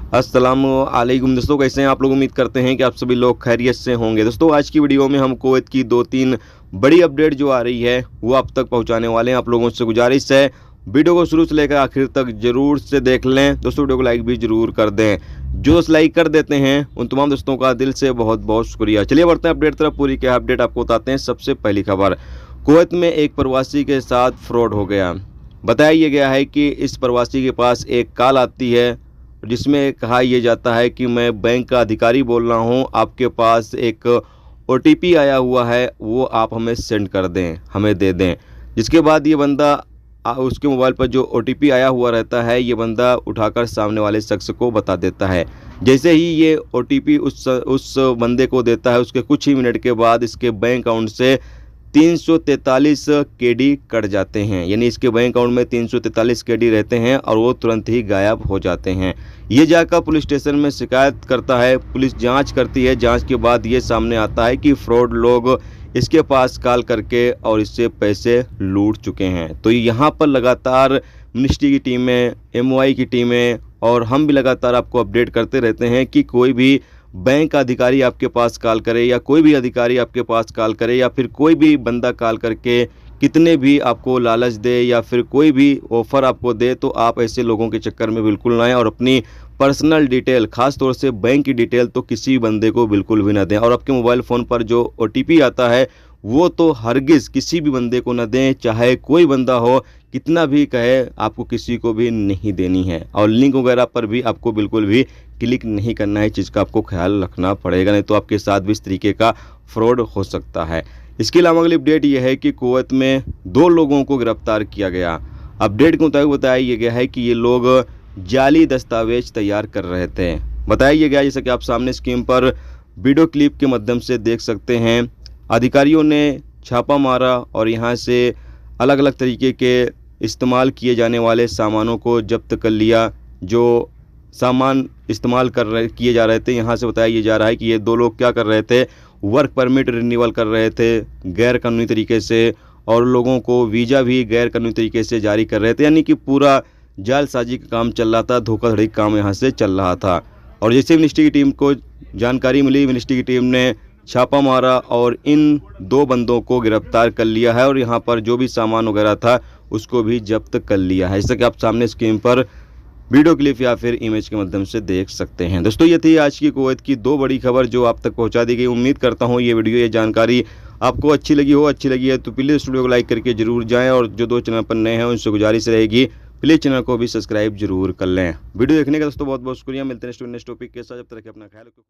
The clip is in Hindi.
अस्सलामुअलैकुम दोस्तों, कैसे हैं आप लोग। उम्मीद करते हैं कि आप सभी लोग खैरियत से होंगे। दोस्तों आज की वीडियो में हम कुवैत की 2-3 बड़ी अपडेट जो आ रही है वो आप तक पहुंचाने वाले हैं। आप लोगों से गुजारिश है वीडियो को शुरू से लेकर आखिर तक जरूर से देख लें। दोस्तों वीडियो को लाइक भी जरूर कर दें। जो दोस्त लाइक कर देते हैं उन तमाम दोस्तों का दिल से बहुत बहुत शुक्रिया। चलिए बढ़ते हैं अपडेट तरफ। पूरी क्या अपडेट आपको बताते हैं। सबसे पहली खबर, कुवैत में एक प्रवासी के साथ फ्रॉड हो गया। बताया गया है कि इस प्रवासी के पास एक कॉल आती है जिसमें कहा यह जाता है कि मैं बैंक का अधिकारी बोल रहा हूं, आपके पास एक ओटीपी आया हुआ है, वो आप हमें सेंड कर दें, हमें दे दें। जिसके बाद ये बंदा उसके मोबाइल पर जो ओटीपी आया हुआ रहता है ये बंदा उठाकर सामने वाले शख्स को बता देता है। जैसे ही ये ओटीपी उस बंदे को देता है उसके कुछ ही मिनट के बाद इसके बैंक अकाउंट से 343 केडी कट जाते हैं। यानी इसके बैंक अकाउंट में 343 केडी रहते हैं और वो तुरंत ही गायब हो जाते हैं। ये जाकर पुलिस स्टेशन में शिकायत करता है। पुलिस जांच करती है। जांच के बाद ये सामने आता है कि फ्रॉड लोग इसके पास कॉल करके और इससे पैसे लूट चुके हैं। तो यहाँ पर लगातार मिनिस्ट्री की टीमें, एमओआई की टीमें और हम भी लगातार आपको अपडेट करते रहते हैं कि कोई भी बैंक का अधिकारी आपके पास कॉल करे या कोई भी अधिकारी आपके पास कॉल करे या फिर कोई भी बंदा कॉल करके कितने भी आपको लालच दे या फिर कोई भी ऑफ़र आपको दे, तो आप ऐसे लोगों के चक्कर में बिल्कुल ना आएं और अपनी पर्सनल डिटेल, खास तौर से बैंक की डिटेल तो किसी बंदे को बिल्कुल भी ना दें। और आपके मोबाइल फ़ोन पर जो ओटीपी आता है वो तो हरगिज़ किसी भी बंदे को न दें, चाहे कोई बंदा हो, कितना भी कहे, आपको किसी को भी नहीं देनी है। और लिंक वगैरह पर भी आपको बिल्कुल भी क्लिक नहीं करना है। चीज़ का आपको ख्याल रखना पड़ेगा, नहीं तो आपके साथ भी इस तरीके का फ्रॉड हो सकता है। इसके अलावा अगली अपडेट यह है कि कुवैत में 2 लोगों को गिरफ्तार किया गया। अपडेट के मुताबिक बताया गया है कि ये लोग जाली दस्तावेज तैयार कर रहे थे। बताया गया जैसा कि आप सामने स्क्रीन पर वीडियो क्लिप के माध्यम से देख सकते हैं। अधिकारियों ने छापा मारा और यहाँ से अलग अलग तरीके के इस्तेमाल किए जाने वाले सामानों को जब्त कर लिया। जो सामान इस्तेमाल किए जा रहे थे, यहाँ से बताया ये जा रहा है कि ये 2 लोग क्या कर रहे थे, वर्क परमिट रिन्यूअल कर रहे थे गैर कानूनी तरीके से और लोगों को वीज़ा भी गैर कानूनी तरीके से जारी कर रहे थे। यानी कि पूरा जालसाजी का काम चल रहा था, धोखाधड़ी का काम यहाँ से चल रहा था। और जैसे मिनिस्ट्री की टीम को जानकारी मिली, मिनिस्ट्री की टीम ने छापा मारा और इन 2 बंदों को गिरफ्तार कर लिया है और यहाँ पर जो भी सामान वगैरह था उसको भी जब्त कर लिया है। जैसा कि आप सामने स्क्रीन पर वीडियो क्लिप या फिर इमेज के माध्यम से देख सकते हैं। दोस्तों ये थी आज की कुवैत की 2 बड़ी खबर जो आप तक पहुंचा दी गई। उम्मीद करता हूं ये वीडियो, ये जानकारी आपको अच्छी लगी है तो प्लीज़ वीडियो को लाइक करके जरूर जाएं और जो 2 चैनल पर नए हैं उनसे गुजारिश रहेगी प्लीज़ चैनल को भी सब्सक्राइब जरूर कर लें। वीडियो देखने का दोस्तों बहुत बहुत शुक्रिया। मिलते हैं नेक्स्ट टॉपिक के साथ। जब तक अपना ख्याल रखें।